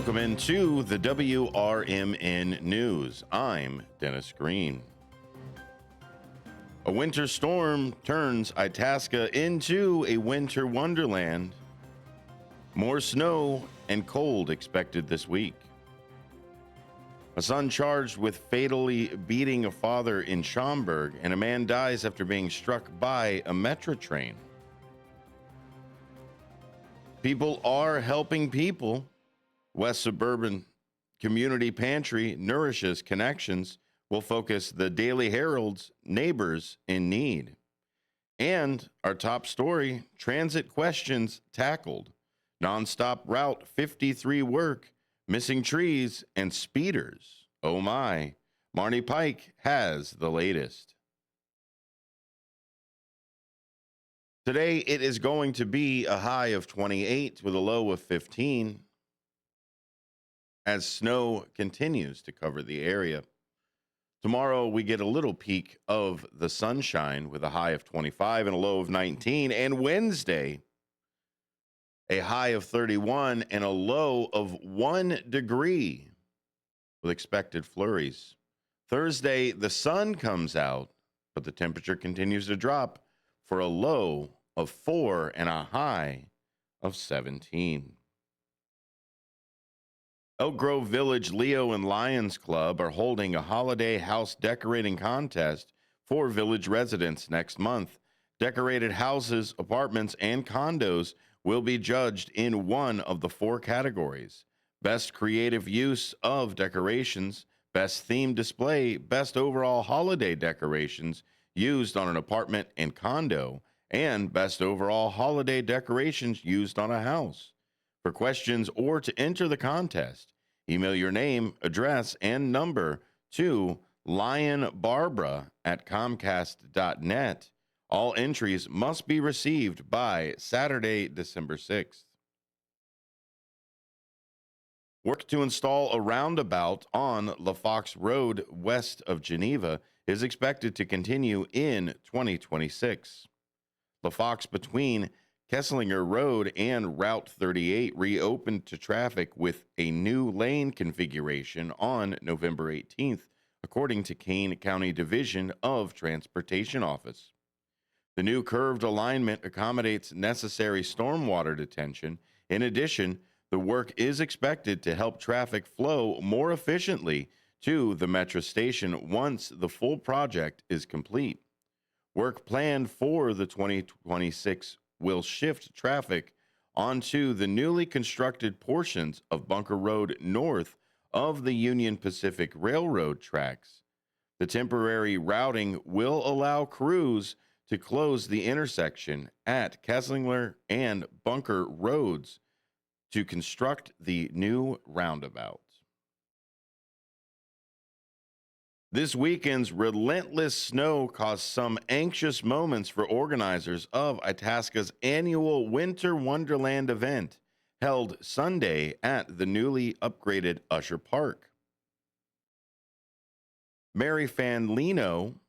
Welcome into the WRMN News. I'm Dennis Green. A winter storm turns Itasca into a winter wonderland. More snow and cold expected this week. A son charged with fatally beating a father in Schaumburg, and a man dies after being struck by a metro train. People are helping people. West Suburban Community Pantry nourishes connections. Will focus the Daily Herald's Neighbors in Need. And our top story, transit questions tackled. Nonstop Route 53 work, missing trees, and speeders. Oh my. Marnie Pike has the latest. Today, it is going to be a high of 28 with a low of 15 as snow continues to cover the area. Tomorrow, we get a little peek of the sunshine with a high of 25 and a low of 19. And Wednesday, a high of 31 and a low of 1 degree with expected flurries. Thursday, the sun comes out, but the temperature continues to drop for a low of 4 and a high of 17. Elk Grove Village Leo and Lions Club are holding a holiday house decorating contest for village residents next month. Decorated houses, apartments, and condos will be judged in one of the 4 categories: best creative use of decorations, best theme display, best overall holiday decorations used on an apartment and condo, and best overall holiday decorations used on a house. For questions or to enter the contest, email your name, address, and number to lionbarbara@comcast.net. All entries must be received by Saturday, December 6th. Work to install a roundabout on LaFox Road west of Geneva is expected to continue in 2026. LaFox between Kesslinger Road and Route 38 reopened to traffic with a new lane configuration on November 18th, according to Kane County Division of Transportation Office. The new curved alignment accommodates necessary stormwater detention. In addition, the work is expected to help traffic flow more efficiently to the metro station once the full project is complete. Work planned for the 2026 will shift traffic onto the newly constructed portions of Bunker Road north of the Union Pacific Railroad tracks. The temporary routing will allow crews to close the intersection at Kesslinger and Bunker Roads to construct the new roundabout. This weekend's relentless snow caused some anxious moments for organizers of Itasca's annual Winter Wonderland event, held Sunday at the newly upgraded Usher Park. Mary Fanlino,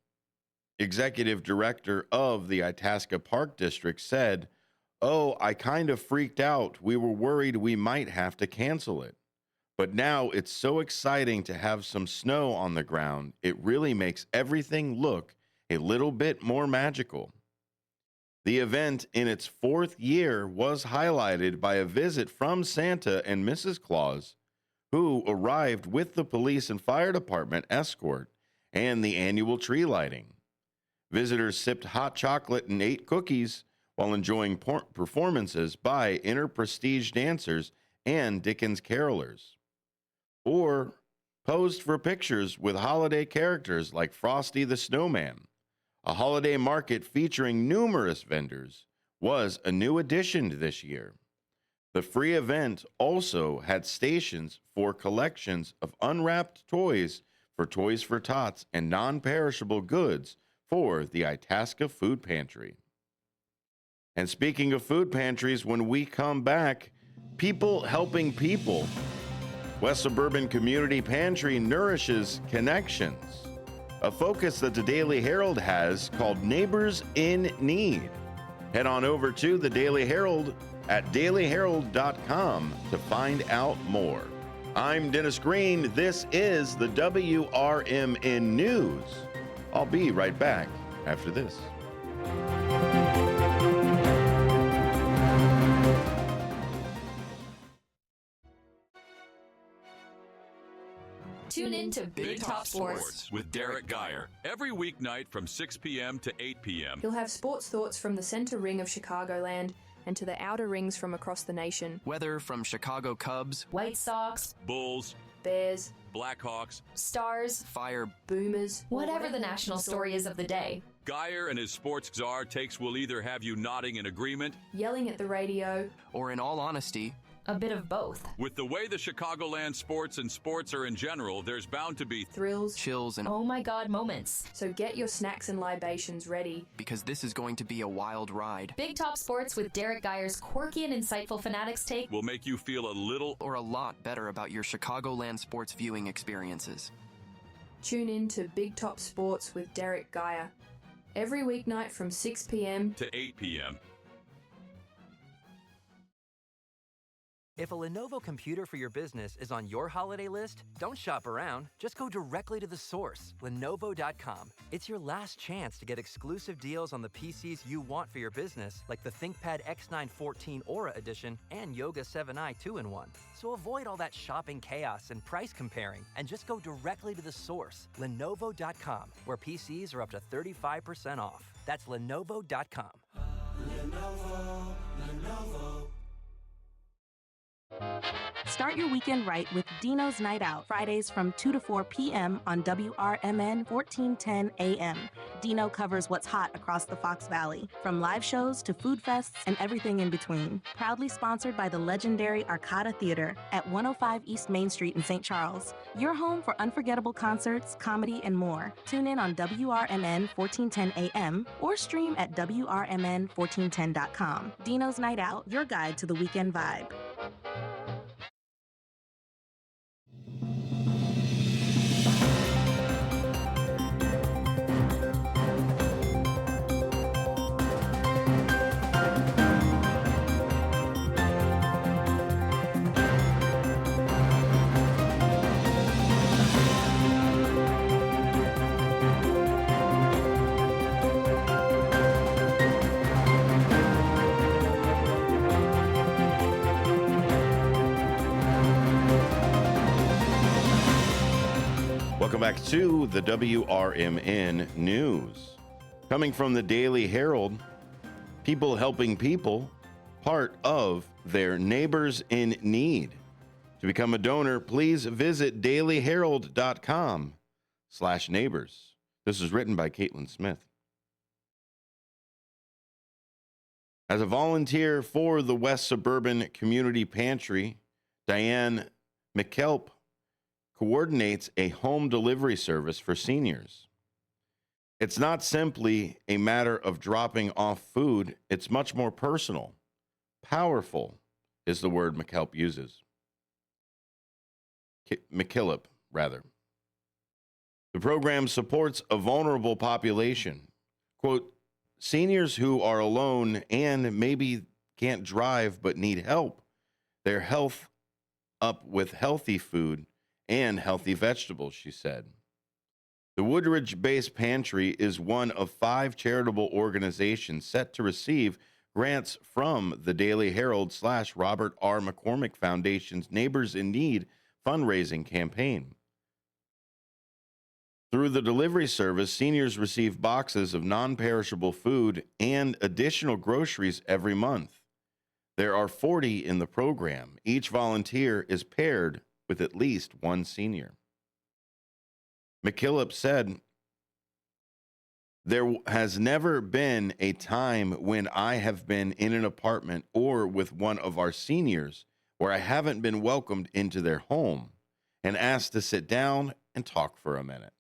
executive director of the Itasca Park District, said, "Oh, I kind of freaked out. We were worried we might have to cancel it. But now it's so exciting to have some snow on the ground. It really makes everything look a little bit more magical." The event, in its 4th year, was highlighted by a visit from Santa and Mrs. Claus, who arrived with the police and fire department escort, and the annual tree lighting. Visitors sipped hot chocolate and ate cookies while enjoying performances by inner prestige dancers and Dickens carolers, or posed for pictures with holiday characters like Frosty the Snowman. A holiday market featuring numerous vendors was a new addition this year. The free event also had stations for collections of unwrapped toys for Toys for Tots and non-perishable goods for the Itasca Food Pantry. And speaking of food pantries, when we come back, people helping people. West Suburban Community Pantry nourishes connections, a focus that the Daily Herald has called Neighbors in Need. Head on over to the Daily Herald at dailyherald.com to find out more. I'm Dennis Green. This is the WRMN News. I'll be right back after this. Tune in to Big Top Sports with Derek Geyer every weeknight from 6 p.m. to 8 p.m. He'll have sports thoughts from the center ring of Chicagoland and to the outer rings from across the nation. Weather from Chicago Cubs, White Sox, Bulls, Bears, Blackhawks, Stars, Fire, Boomers, whatever the national story is of the day. Geyer and his sports czar takes will either have you nodding in agreement, yelling at the radio, or in all honesty, A bit of both. with the way the Chicagoland sports and sports are in general, there's bound to be thrills. chills, and Oh my God moments. So get your snacks and libations ready. because this is going to be a wild ride. Big Top Sports with Derek Geyer's quirky and insightful fanatics take. will make you feel a little Or a lot better about your Chicagoland sports viewing experiences. Tune in to Big Top Sports with Derek Geyer. Every weeknight from 6 p.m. to 8 p.m. If a Lenovo computer for your business is on your holiday list, don't shop around. Just go directly to the source, Lenovo.com. It's your last chance to get exclusive deals on the PCs you want for your business, like the ThinkPad X9 14 Aura Edition and Yoga 7i 2-in-1. So avoid all that shopping chaos and price comparing, and just go directly to the source, Lenovo.com, where PCs are up to 35% off. That's Lenovo.com. Start your weekend right with Dino's Night Out, Fridays from 2 to 4 p.m. on WRMN 1410 AM. Dino covers what's hot across the Fox Valley, from live shows to food fests and everything in between. Proudly sponsored by the legendary Arcada Theater at 105 East Main Street in St. Charles. Your home for unforgettable concerts, comedy, and more. Tune in on WRMN 1410 AM or stream at WRMN1410.com. Dino's Night Out, your guide to the weekend vibe. Welcome back to the WRMN News. Coming from the Daily Herald, people helping people, part of their neighbors in need. To become a donor, please visit dailyherald.com/neighbors. This is written by Caitlin Smith. As a volunteer for the West Suburban Community Pantry, Diane McKelp coordinates a home delivery service for seniors. It's not simply a matter of dropping off food, it's much more personal. Powerful is the word McKelp uses. McKillop, rather. The program supports a vulnerable population. Quote, seniors who are alone and maybe can't drive but need help. Their health up with healthy food and healthy vegetables, she said. The Woodridge-based pantry is one of 5 charitable organizations set to receive grants from the Daily Herald / Robert R. McCormick Foundation's Neighbors in Need fundraising campaign. Through the delivery service, seniors receive boxes of non-perishable food and additional groceries every month. There are 40 in the program. Each volunteer is paired with at least one senior. McKillop said, there has never been a time when I have been in an apartment or with one of our seniors where I haven't been welcomed into their home and asked to sit down and talk for a minute.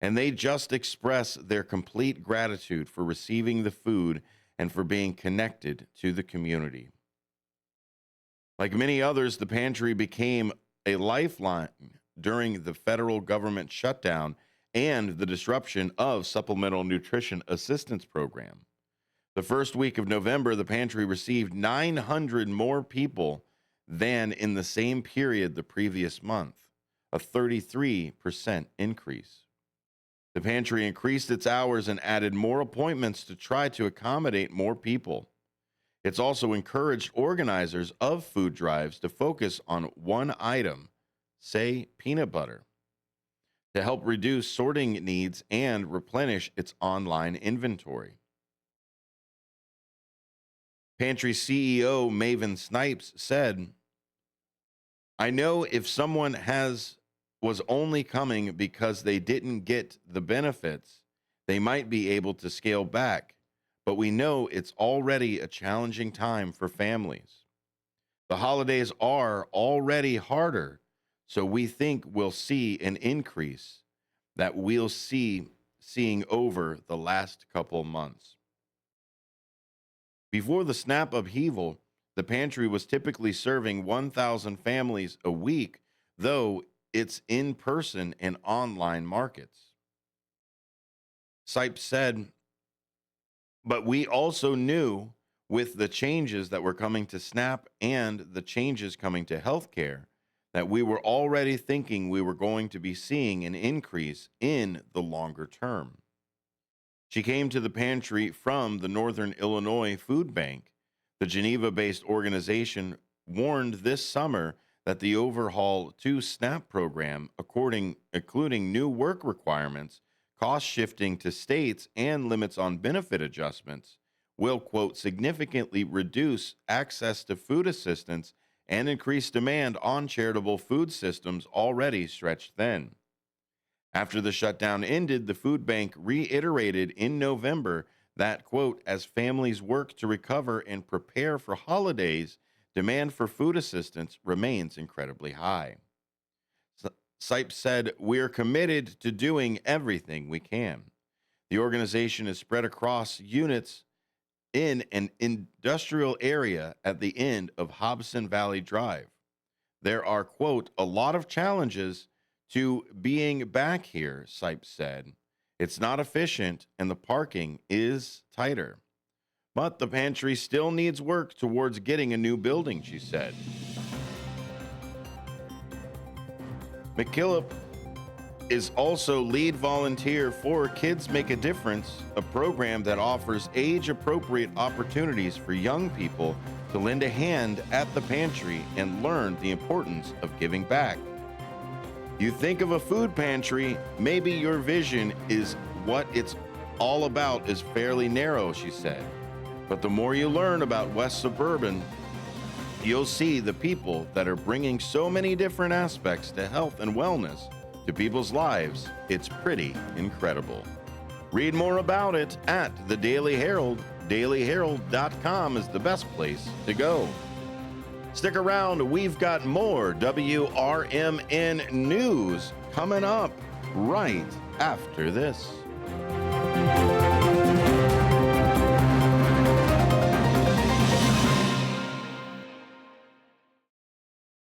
And they just express their complete gratitude for receiving the food and for being connected to the community. Like many others, the pantry became a lifeline during the federal government shutdown and the disruption of Supplemental Nutrition Assistance Program. The first week of November, the pantry received 900 more people than in the same period the previous month, a 33% increase. The pantry increased its hours and added more appointments to try to accommodate more people. It's also encouraged organizers of food drives to focus on one item, say peanut butter, to help reduce sorting needs and replenish its online inventory. Pantry CEO Maven Snipes said, "I know if someone was only coming because they didn't get the benefits, they might be able to scale back, but we know it's already a challenging time for families. The holidays are already harder, so we think we'll see an increase that we'll seeing over the last couple months." Before the SNAP upheaval, the pantry was typically serving 1,000 families a week, though it's in-person and online markets. Sipes said, "But we also knew with the changes that were coming to SNAP and the changes coming to healthcare that we were already thinking we were going to be seeing an increase in the longer term." She came to the pantry from the Northern Illinois Food Bank. The Geneva-based organization warned this summer that the overhaul to SNAP program, including new work requirements, cost shifting to states, and limits on benefit adjustments, will, quote, significantly reduce access to food assistance and increase demand on charitable food systems already stretched thin. After the shutdown ended, the food bank reiterated in November that, quote, as families work to recover and prepare for holidays, demand for food assistance remains incredibly high. Sipes said, "We're committed to doing everything we can." The organization is spread across units in an industrial area at the end of Hobson Valley Drive. There are, quote, a lot of challenges to being back here, Sipes said. It's not efficient and the parking is tighter. But the pantry still needs work towards getting a new building, she said. McKillop is also lead volunteer for Kids Make a Difference, a program that offers age-appropriate opportunities for young people to lend a hand at the pantry and learn the importance of giving back. You think of a food pantry, maybe your vision is what it's all about is fairly narrow, she said. But the more you learn about West Suburban, you'll see the people that are bringing so many different aspects to health and wellness to people's lives. It's pretty incredible. Read more about it at the Daily Herald. DailyHerald.com is the best place to go. Stick around. We've got more WRMN news coming up right after this.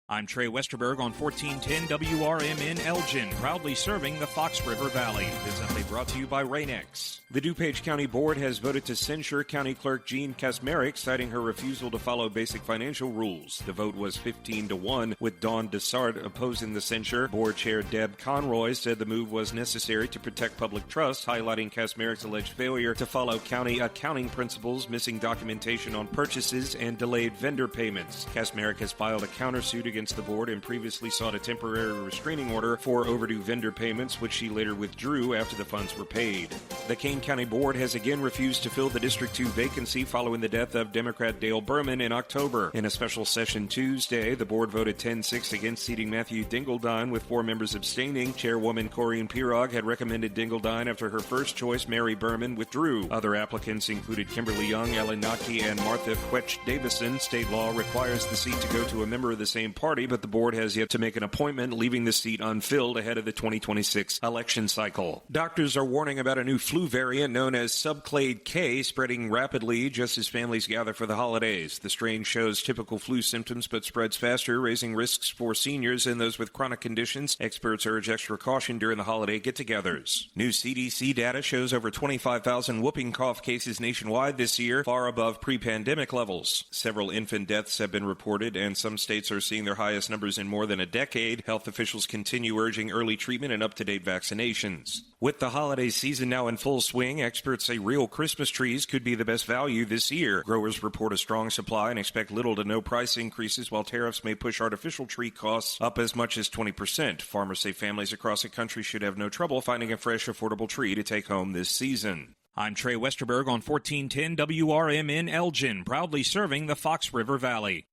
I'm Trey Westerberg on 1410 WRMN Elgin, proudly serving the Fox River Valley. This update brought to you by Rain-X. The DuPage County Board has voted to censure County Clerk Jean Kasmerick, citing her refusal to follow basic financial rules. The vote was 15-1, with Dawn Dessart opposing the censure. Board Chair Deb Conroy said the move was necessary to protect public trust, highlighting Kasmerick's alleged failure to follow county accounting principles, missing documentation on purchases, and delayed vendor payments. Kasmerick has filed a countersuit against the board and previously sought a temporary restraining order for overdue vendor payments, which she later withdrew after the funds were paid. The Kane County Board has again refused to fill the District 2 vacancy following the death of Democrat Dale Berman in October. In a special session Tuesday, the board voted 10-6 against seating Matthew Dingledine, with 4 members abstaining. Chairwoman Corrine Pirog had recommended Dingledine after her first choice, Mary Berman, withdrew. Other applicants included Kimberly Young, Ellen Naki, and Martha Quetch Davison. State law requires the seat to go to a member of the same party. party, but the board has yet to make an appointment, leaving the seat unfilled ahead of the 2026 election cycle. Doctors are warning about a new flu variant known as subclade K spreading rapidly just as families gather for the holidays. The strain shows typical flu symptoms but spreads faster, raising risks for seniors and those with chronic conditions. Experts urge extra caution during the holiday get-togethers. New CDC data shows over 25,000 whooping cough cases nationwide this year, far above pre-pandemic levels. Several infant deaths have been reported, and some states are seeing their highest numbers in more than a decade. Health officials continue urging early treatment and up-to-date vaccinations. With the holiday season now in full swing, experts say real Christmas trees could be the best value this year. Growers report a strong supply and expect little to no price increases, while tariffs may push artificial tree costs up as much as 20%. Farmers say families across the country should have no trouble finding a fresh, affordable tree to take home this season. I'm Trey Westerberg on 1410 WRMN Elgin, proudly serving the Fox River Valley.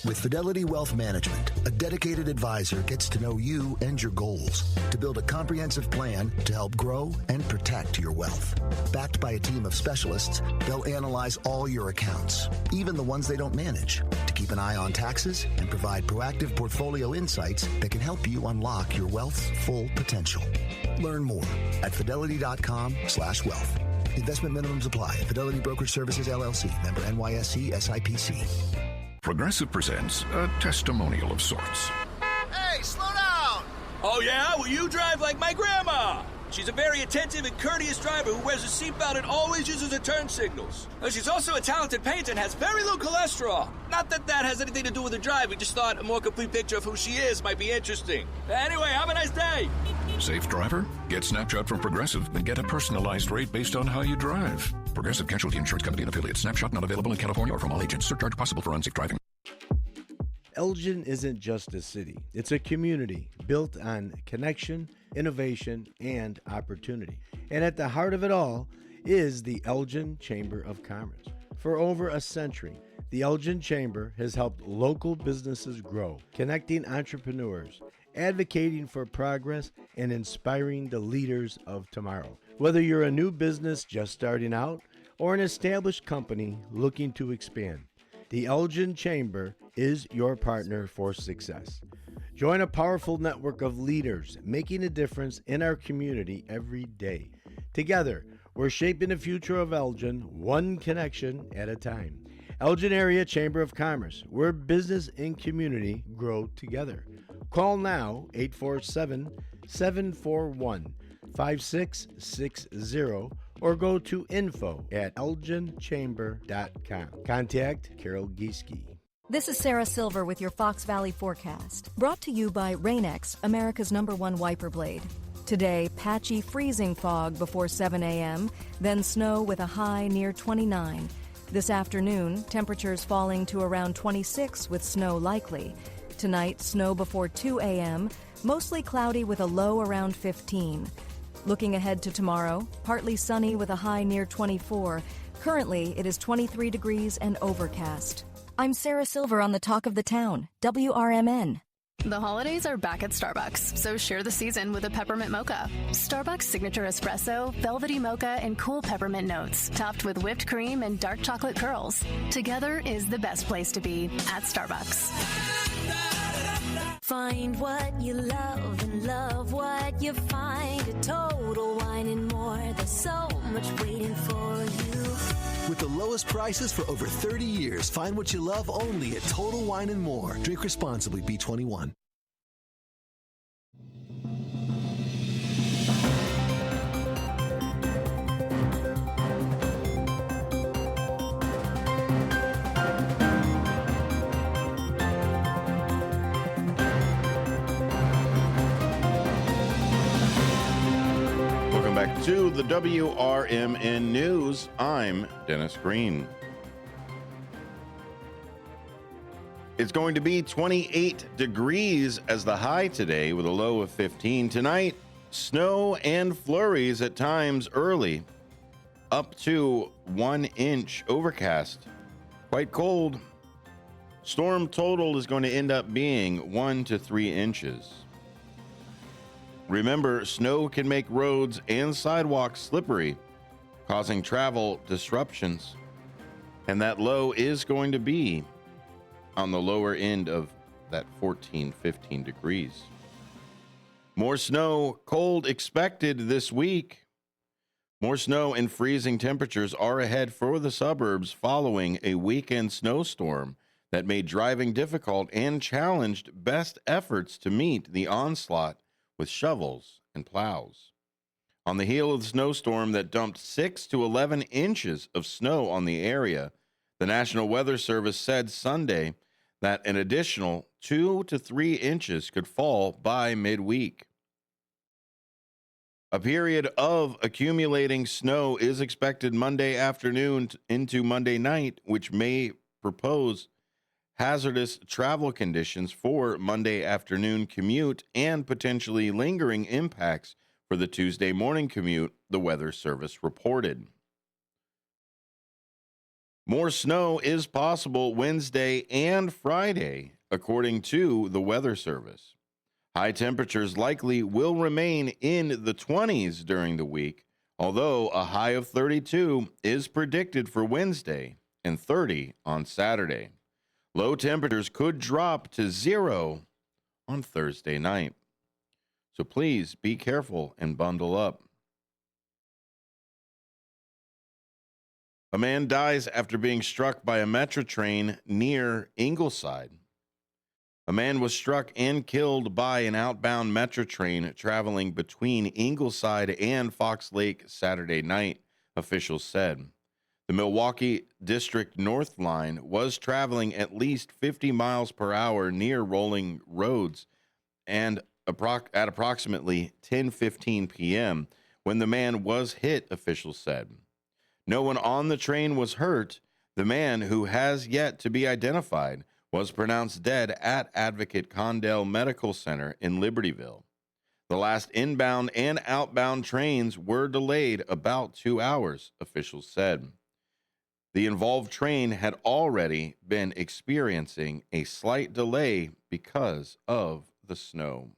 With Fidelity Wealth Management, a dedicated advisor gets to know you and your goals to build a comprehensive plan to help grow and protect your wealth. Backed by a team of specialists, they'll analyze all your accounts, even the ones they don't manage, to keep an eye on taxes and provide proactive portfolio insights that can help you unlock your wealth's full potential. Learn more at fidelity.com/wealth. Investment minimums apply. Fidelity Brokerage Services, LLC. Member NYSE SIPC. Progressive presents a testimonial of sorts. Hey, slow down! Oh, yeah? Well, you drive like my grandma. She's a very attentive and courteous driver who wears a seatbelt and always uses her turn signals. She's also a talented painter and has very low cholesterol. Not that that has anything to do with her drive. We just thought a more complete picture of who she is might be interesting. Anyway, have a nice day. Safe driver? Get Snapshot from Progressive and get a personalized rate based on how you drive. Progressive Casualty Insurance Company and affiliates. Snapshot not available in California or from all agents. Surcharge possible for unsafe driving. Elgin isn't just a city. It's a community built on connection, innovation, and opportunity. And at the heart of it all is the Elgin Chamber of Commerce. For over a century, the Elgin Chamber has helped local businesses grow, connecting entrepreneurs, advocating for progress, and inspiring the leaders of tomorrow. Whether you're a new business just starting out or an established company looking to expand, the Elgin Chamber is your partner for success. Join a powerful network of leaders making a difference in our community every day. Together, we're shaping the future of Elgin one connection at a time. Elgin Area Chamber of Commerce, where business and community grow together. Call now, 847-741-5660, or go to info@elginchamber.com. Contact Carol Gieske. This is Sarah Silver with your Fox Valley forecast, brought to you by Rain-X, America's #1 wiper blade. Today, patchy freezing fog before 7 a.m., then snow with a high near 29. This afternoon, temperatures falling to around 26 with snow likely. Tonight, snow before 2 a.m., mostly cloudy with a low around 15. Looking ahead to tomorrow, partly sunny with a high near 24. Currently, it is 23 degrees and overcast. I'm Sarah Silver on the Talk of the Town, WRMN. The holidays are back at Starbucks, so share the season with a peppermint mocha. Starbucks signature espresso, velvety mocha, and cool peppermint notes, topped with whipped cream and dark chocolate curls. Together is the best place to be at Starbucks. Find what you love and love what you find at Total Wine and More. There's so much waiting for you. With the lowest prices for over 30 years, find what you love only at Total Wine and More. Drink responsibly, B21. Back to the WRMN News. I'm Dennis Green. It's going to be 28 degrees as the high today with a low of 15. Tonight, snow and flurries at times early, up to 1 inch overcast. Quite cold. Storm total is going to end up being 1 to 3 inches. Remember, snow can make roads and sidewalks slippery, causing travel disruptions. And that low is going to be on the lower end of that 14, 15 degrees. More snow, cold expected this week. More snow and freezing temperatures are ahead for the suburbs following a weekend snowstorm that made driving difficult and challenged best efforts to meet the onslaught with shovels and plows. On the heel of the snowstorm that dumped 6 to 11 inches of snow on the area, the National Weather Service said Sunday that an additional 2 to 3 inches could fall by midweek. A period of accumulating snow is expected Monday afternoon into Monday night, which may propose hazardous travel conditions for Monday afternoon commute and potentially lingering impacts for the Tuesday morning commute, the Weather Service reported. More snow is possible Wednesday and Friday, according to the Weather Service. High temperatures likely will remain in the 20s during the week, although a high of 32 is predicted for Wednesday and 30 on Saturday. Low temperatures could drop to 0 on Thursday night. So please be careful and bundle up. A man dies after being struck by a Metro train near Ingleside. A man was struck and killed by an outbound Metro train traveling between Ingleside and Fox Lake Saturday night, officials said. The Milwaukee District North Line was traveling at least 50 miles per hour near rolling roads and at approximately 10:15 p.m. when the man was hit, officials said. No one on the train was hurt. The man, who has yet to be identified, was pronounced dead at Advocate Condell Medical Center in Libertyville. The last inbound and outbound trains were delayed about 2 hours, officials said. The involved train had already been experiencing a slight delay because of the snow.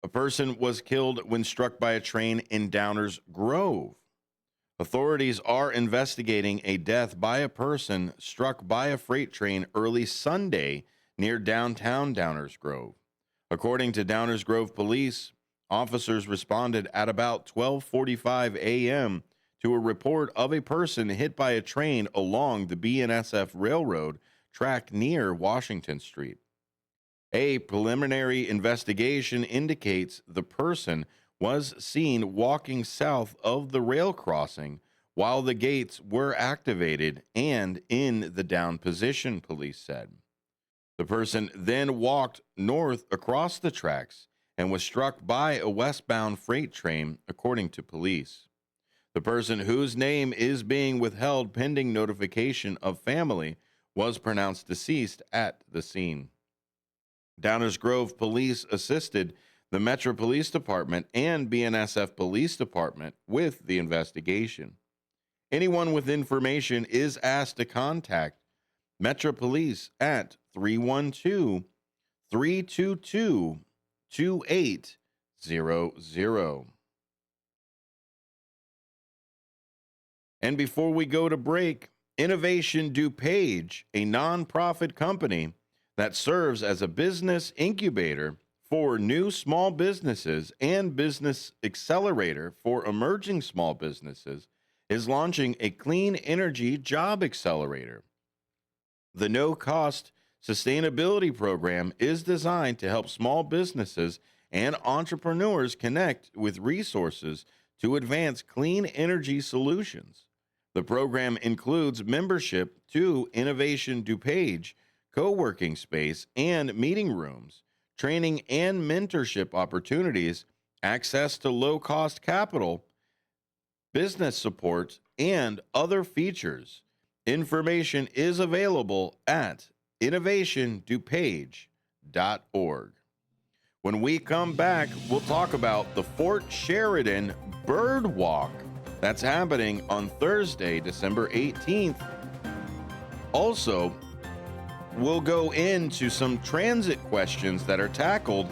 A person was killed when struck by a train in Downers Grove. Authorities are investigating a death by a person struck by a freight train early Sunday near downtown Downers Grove. According to Downers Grove Police, officers responded at about 12:45 a.m. to a report of a person hit by a train along the BNSF Railroad track near Washington Street. A preliminary investigation indicates the person was seen walking south of the rail crossing while the gates were activated and in the down position, police said. The person then walked north across the tracks and was struck by a westbound freight train, according to police. The person, whose name is being withheld pending notification of family, was pronounced deceased at the scene. Downers Grove Police assisted the Metro Police Department and BNSF Police Department with the investigation. Anyone with information is asked to contact Metro Police at 312-322-2800. And before we go to break, Innovation DuPage, a nonprofit company that serves as a business incubator for new small businesses and business accelerator for emerging small businesses, is launching a clean energy job accelerator. The no-cost sustainability program is designed to help small businesses and entrepreneurs connect with resources to advance clean energy solutions. The program includes membership to Innovation DuPage, co-working space and meeting rooms, training and mentorship opportunities, access to low-cost capital, business support, and other features. Information is available at innovationdupage.org. When we come back, we'll talk about the Fort Sheridan Bird Walk that's happening on Thursday, December 18th. Also, we'll go into some transit questions that are tackled.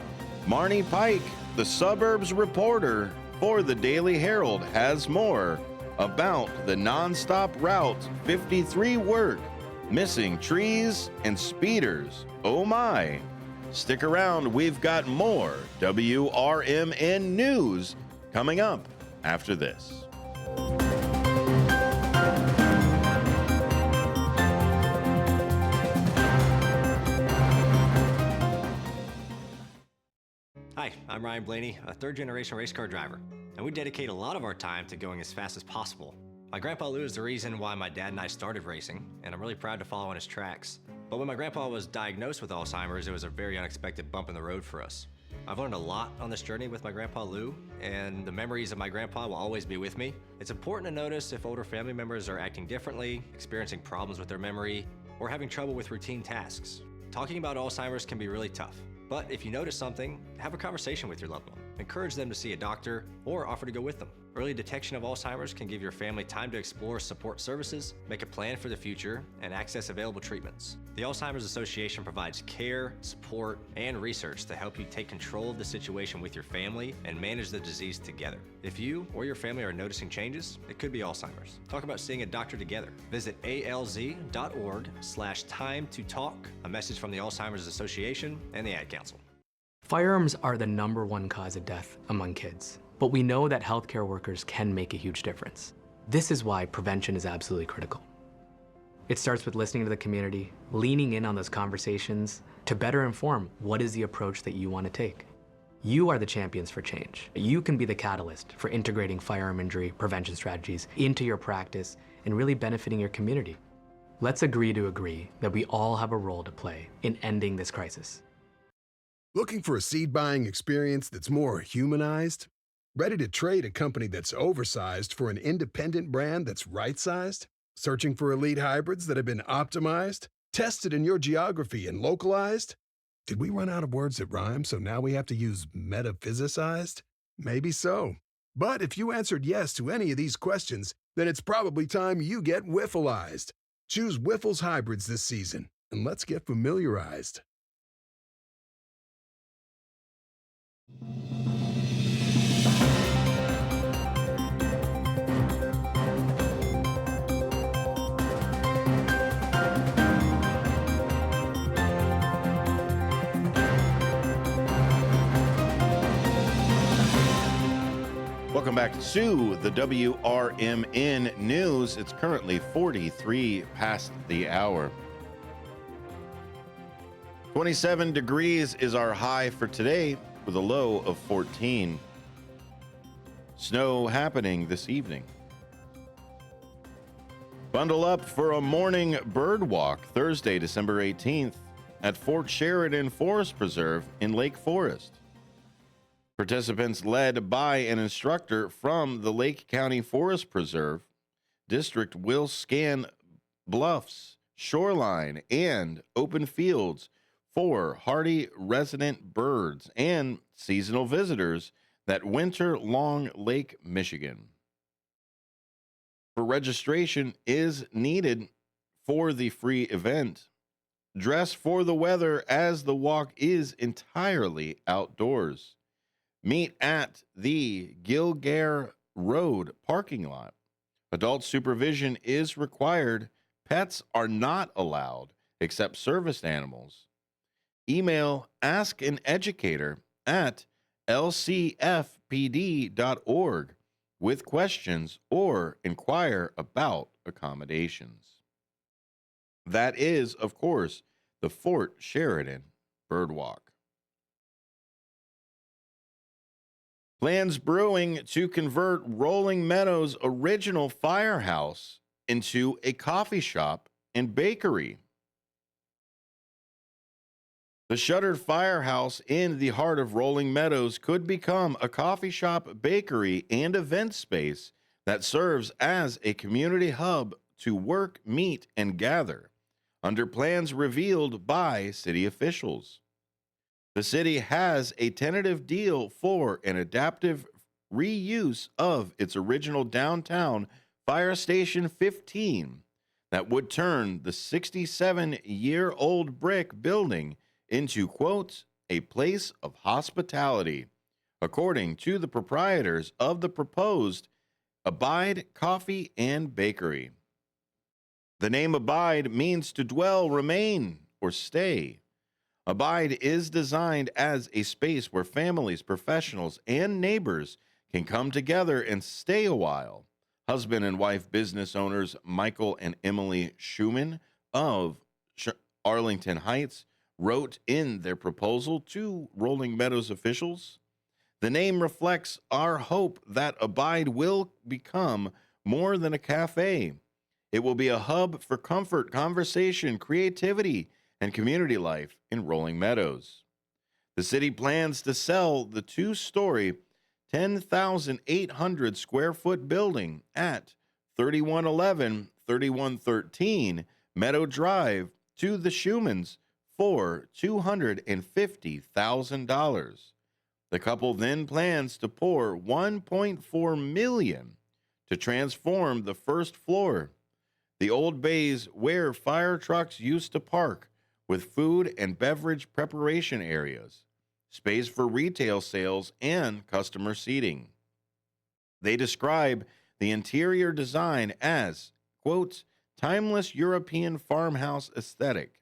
Marnie Pike, the suburbs reporter for the Daily Herald, has more about the nonstop Route 53 work missing trees and speeders. Oh my. Stick around, we've got more WRMN news coming up after this. Hi, I'm Ryan Blaney, a third-generation race car driver, and we dedicate a lot of our time to going as fast as possible. My grandpa Lou is the reason why my dad and I started racing, and I'm really proud to follow in his tracks. But when my grandpa was diagnosed with Alzheimer's, it was a very unexpected bump in the road for us. I've learned a lot on this journey with my grandpa Lou, and the memories of my grandpa will always be with me. It's important to notice if older family members are acting differently, experiencing problems with their memory, or having trouble with routine tasks. Talking about Alzheimer's can be really tough. But if you notice something, have a conversation with your loved one. Encourage them to see a doctor or offer to go with them. Early detection of Alzheimer's can give your family time to explore support services, make a plan for the future, and access available treatments. The Alzheimer's Association provides care, support, and research to help you take control of the situation with your family and manage the disease together. If you or your family are noticing changes, it could be Alzheimer's. Talk about seeing a doctor together. Visit alz.org/time-to-talk. A message from the Alzheimer's Association and the Ad Council. Firearms are the #1 cause of death among kids, but we know that healthcare workers can make a huge difference. This is why prevention is absolutely critical. It starts with listening to the community, leaning in on those conversations to better inform what is the approach that you want to take. You are the champions for change. You can be the catalyst for integrating firearm injury prevention strategies into your practice and really benefiting your community. Let's agree to agree that we all have a role to play in ending this crisis. Looking for a seed buying experience that's more humanized? Ready to trade a company that's oversized for an independent brand that's right-sized? Searching for elite hybrids that have been optimized, tested in your geography, and localized? Did we run out of words that rhyme, so now we have to use metaphysicized? Maybe so. But if you answered yes to any of these questions, then it's probably time you get Wiffleized. Choose Wiffles hybrids this season, and let's get familiarized. Welcome back to the WRMN News. It's currently 43 past the hour. 27 degrees is our high for today with a low of 14. Snow happening this evening. Bundle up for a morning bird walk Thursday, December 18th at Fort Sheridan Forest Preserve in Lake Forest. Participants led by an instructor from the Lake County Forest Preserve District will scan bluffs, shoreline, and open fields for hardy resident birds and seasonal visitors that winter along Lake Michigan. For registration is needed for the free event. Dress for the weather as the walk is entirely outdoors. Meet at the Gilgare Road parking lot. Adult supervision is required. Pets are not allowed except service animals. Email askaneducator@lcfpd.org with questions or inquire about accommodations. That is, of course, the Fort Sheridan Birdwalk. Plans brewing to convert Rolling Meadows' original firehouse into a coffee shop and bakery. The shuttered firehouse in the heart of Rolling Meadows could become a coffee shop, bakery, and event space that serves as a community hub to work, meet, and gather, under plans revealed by city officials. The city has a tentative deal for an adaptive reuse of its original downtown Fire Station 15 that would turn the 67-year-old brick building into, quote, a place of hospitality, according to the proprietors of the proposed Abide Coffee and Bakery. The name Abide means to dwell, remain, or stay. Abide is designed as a space where families, professionals, and neighbors can come together and stay a while. Husband and wife business owners Michael and Emily Schumann of Arlington Heights wrote in their proposal to Rolling Meadows officials. The name reflects our hope that Abide will become more than a cafe. It will be a hub for comfort, conversation, creativity, and community life in Rolling Meadows. The city plans to sell the two-story, 10,800 square foot building at 3111, 3113 Meadow Drive to the Schumanns for $250,000. The couple then plans to pour $1.4 million to transform the first floor, the old bays where fire trucks used to park, with food and beverage preparation areas, space for retail sales, and customer seating. They describe the interior design as, quote, timeless European farmhouse aesthetic.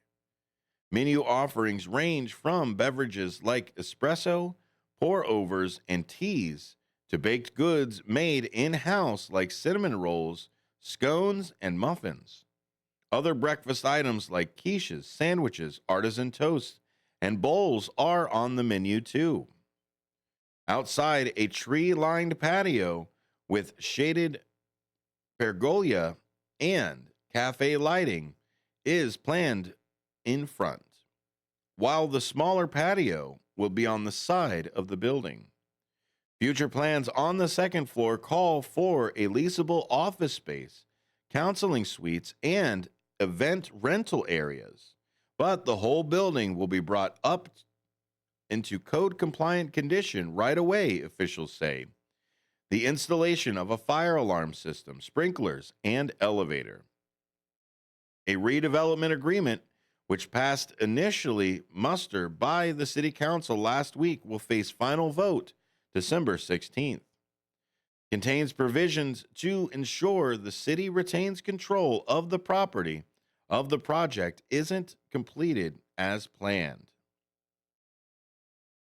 Menu offerings range from beverages like espresso, pour-overs, and teas to baked goods made in-house like cinnamon rolls, scones, and muffins. Other breakfast items like quiches, sandwiches, artisan toast, and bowls are on the menu too. Outside, a tree-lined patio with shaded pergola and cafe lighting is planned in front, while the smaller patio will be on the side of the building. Future plans on the second floor call for a leasable office space, counseling suites, and event rental areas, but the whole building will be brought up into code-compliant condition right away, officials say. The installation of a fire alarm system, sprinklers, and elevator. A redevelopment agreement, which passed initially muster by the City Council last week, will face final vote December 16th. Contains provisions to ensure the city retains control of the property of the project isn't completed as planned.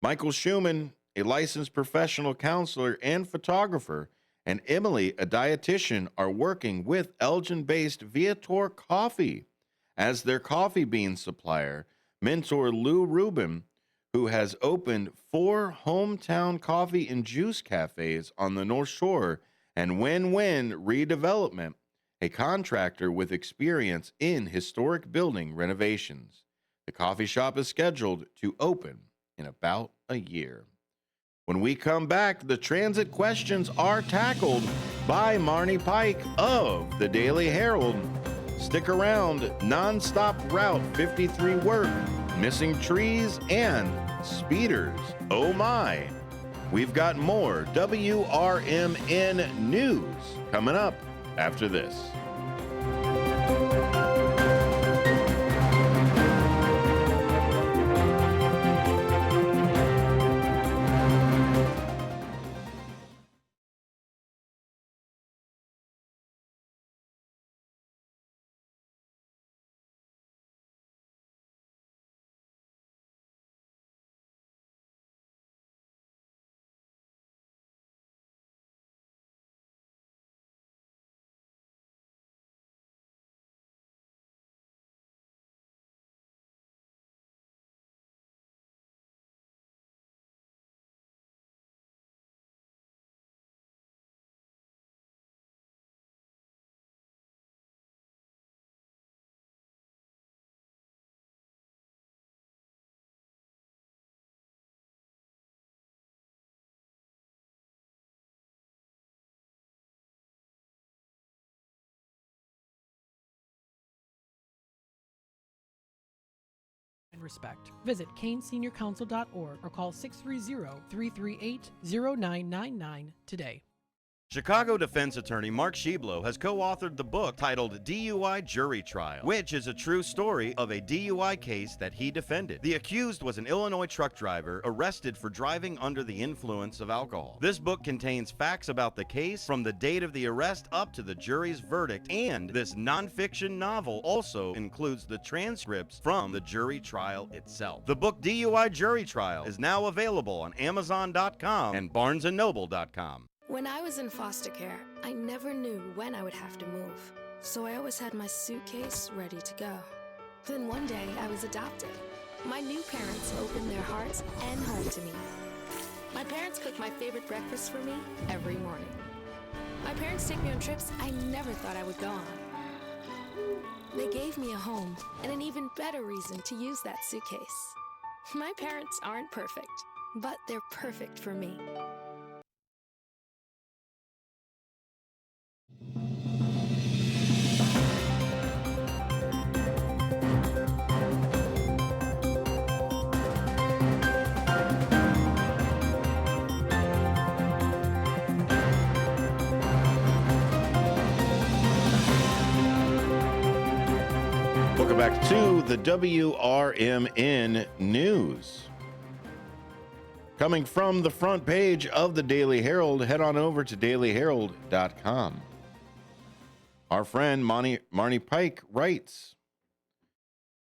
Michael Schumann, a licensed professional counselor and photographer, and Emily, a dietitian, are working with Elgin-based Viator Coffee as their coffee bean supplier. Mentor Lou Rubin, who has opened 4 hometown coffee and juice cafes on the North Shore, and Win-Win Redevelopment, a contractor with experience in historic building renovations. The coffee shop is scheduled to open in about a year. When we come back, the transit questions are tackled by Marnie Pike of the Daily Herald. Stick around. Nonstop Route 53 work, missing trees, and speeders. Oh my. We've got more WRMN news coming up after this. Respect. Visit caneseniorcouncil.org or call 630-338-0999 today. Chicago defense attorney Mark Sheblow has co-authored the book titled DUI Jury Trial, which is a true story of a DUI case that he defended. The accused was an Illinois truck driver arrested for driving under the influence of alcohol. This book contains facts about the case from the date of the arrest up to the jury's verdict, and this nonfiction novel also includes the transcripts from the jury trial itself. The book DUI Jury Trial is now available on Amazon.com and BarnesandNoble.com. When I was in foster care, I never knew when I would have to move, so I always had my suitcase ready to go. Then one day, I was adopted. My new parents opened their hearts and home to me. My parents cook my favorite breakfast for me every morning. My parents take me on trips I never thought I would go on. They gave me a home and an even better reason to use that suitcase. My parents aren't perfect, but they're perfect for me. Welcome back to the WRMN News. Coming from the front page of the Daily Herald, head on over to dailyherald.com. Our friend Marnie Pike writes,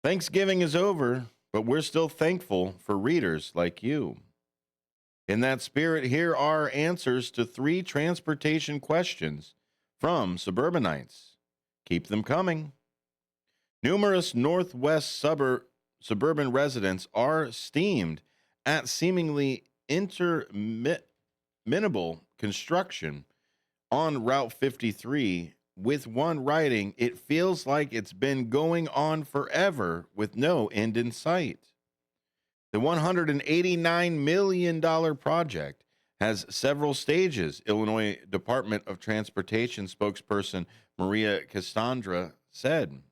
Thanksgiving is over, but we're still thankful for readers like you. In that spirit, here are answers to 3 transportation questions from suburbanites. Keep them coming. Numerous Northwest suburban residents are steamed at seemingly interminable construction on Route 53, with one writing, "It feels like it's been going on forever with no end in sight." The $189 million project has several stages, Illinois Department of Transportation spokesperson Maria Cassandra said.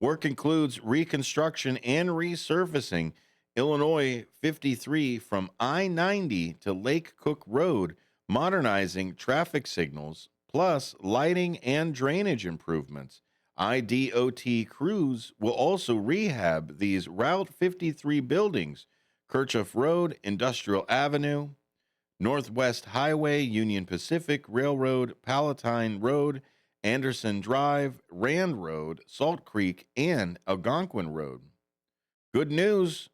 Work includes reconstruction and resurfacing Illinois 53 from I-90 to Lake Cook Road, modernizing traffic signals, plus lighting and drainage improvements. IDOT crews will also rehab these Route 53 buildings: Kirchhoff Road, Industrial Avenue, Northwest Highway, Union Pacific Railroad, Palatine Road, Anderson Drive, Rand Road, Salt Creek, and Algonquin Road. Good news,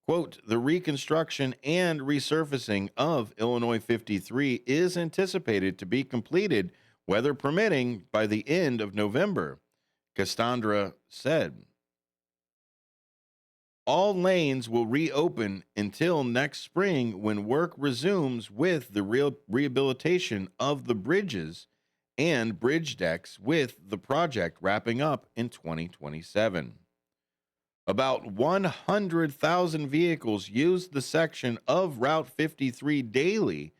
quote, the reconstruction and resurfacing of Illinois 53 is anticipated to be completed, weather permitting, by the end of November, Cassandra said. All lanes will reopen until next spring, when work resumes with the rehabilitation of the bridges and bridge decks, with the project wrapping up in 2027. About 100,000 vehicles use the section of Route 53 daily,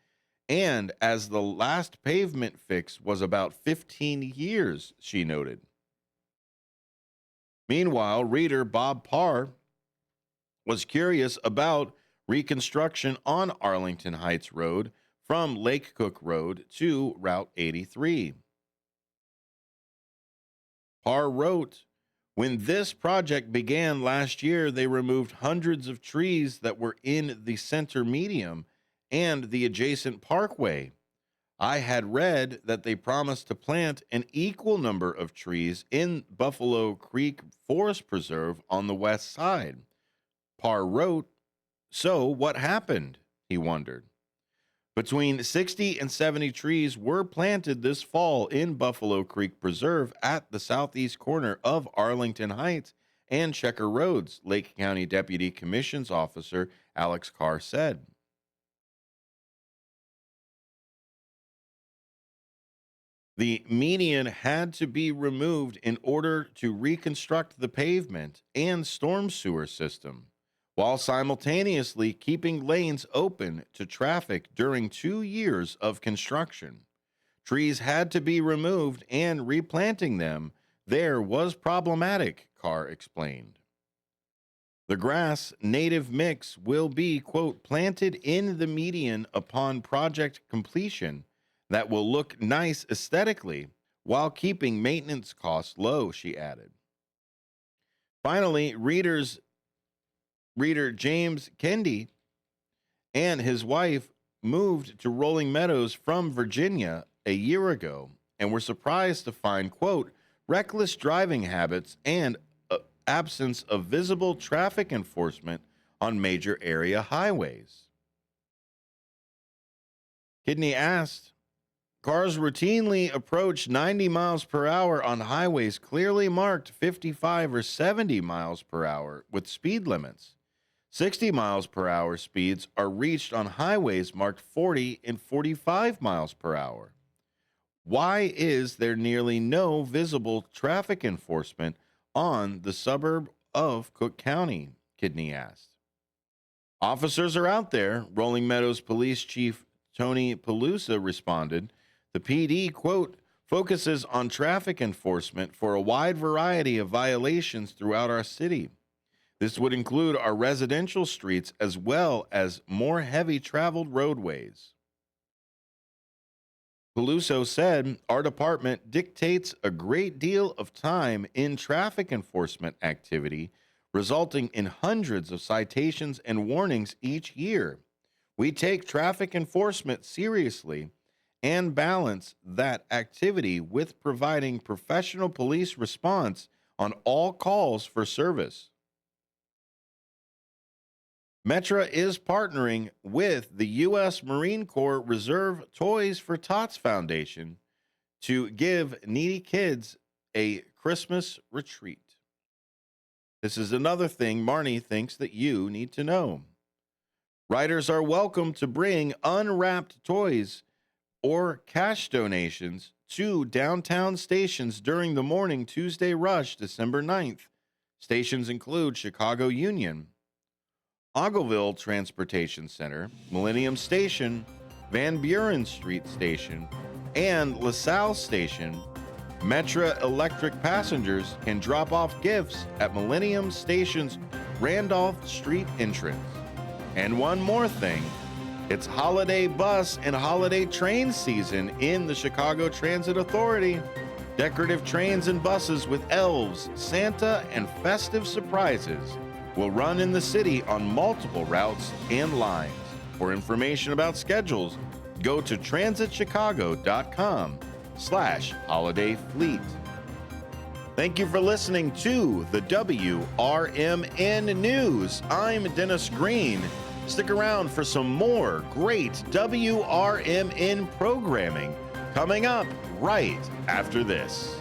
and as the last pavement fix was about 15 years, she noted. Meanwhile, reader Bob Parr was curious about reconstruction on Arlington Heights Road from Lake Cook Road to Route 83. Parr wrote, when this project began last year, they removed hundreds of trees that were in the center medium and the adjacent parkway. I had read that they promised to plant an equal number of trees in Buffalo Creek Forest Preserve on the west side. Parr wrote, so what happened? He wondered. Between 60 and 70 trees were planted this fall in Buffalo Creek Preserve at the southeast corner of Arlington Heights and Checker Roads, Lake County Deputy Commissions Officer Alex Carr said. The median had to be removed in order to reconstruct the pavement and storm sewer system, while simultaneously keeping lanes open to traffic during 2 years of construction. Trees had to be removed, and replanting them there was problematic, Carr explained. The grass native mix will be, quote, planted in the median upon project completion that will look nice aesthetically while keeping maintenance costs low, she added. Finally, reader James Kendi and his wife moved to Rolling Meadows from Virginia a year ago and were surprised to find, quote, reckless driving habits and absence of visible traffic enforcement on major area highways. Kidney asked, cars routinely approach 90 miles per hour on highways clearly marked 55 or 70 miles per hour with speed limits. 60 miles per hour speeds are reached on highways marked 40 and 45 miles per hour. Why is there nearly no visible traffic enforcement on the suburb of Cook County? Kidney asked. Officers are out there, Rolling Meadows Police Chief Tony Pelusa responded. The PD, quote, focuses on traffic enforcement for a wide variety of violations throughout our city. This would include our residential streets as well as more heavy traveled roadways. Peluso said, our department dictates a great deal of time in traffic enforcement activity, resulting in hundreds of citations and warnings each year. We take traffic enforcement seriously and balance that activity with providing professional police response on all calls for service. Metra is partnering with the U.S. Marine Corps Reserve Toys for Tots Foundation to give needy kids a Christmas retreat. This is another thing Marnie thinks that you need to know. Riders are welcome to bring unwrapped toys or cash donations to downtown stations during the morning Tuesday rush, December 9th. Stations include Chicago Union, Ogleville Transportation Center, Millennium Station, Van Buren Street Station, and LaSalle Station. Metra Electric passengers can drop off gifts at Millennium Station's Randolph Street entrance. And one more thing, it's holiday bus and holiday train season in the Chicago Transit Authority. Decorative trains and buses with elves, Santa, and festive surprises will run in the city on multiple routes and lines. For information about schedules, go to transitchicago.com/holiday fleet. Thank you for listening to the WRMN News. I'm Dennis Green. Stick around for some more great WRMN programming coming up right after this.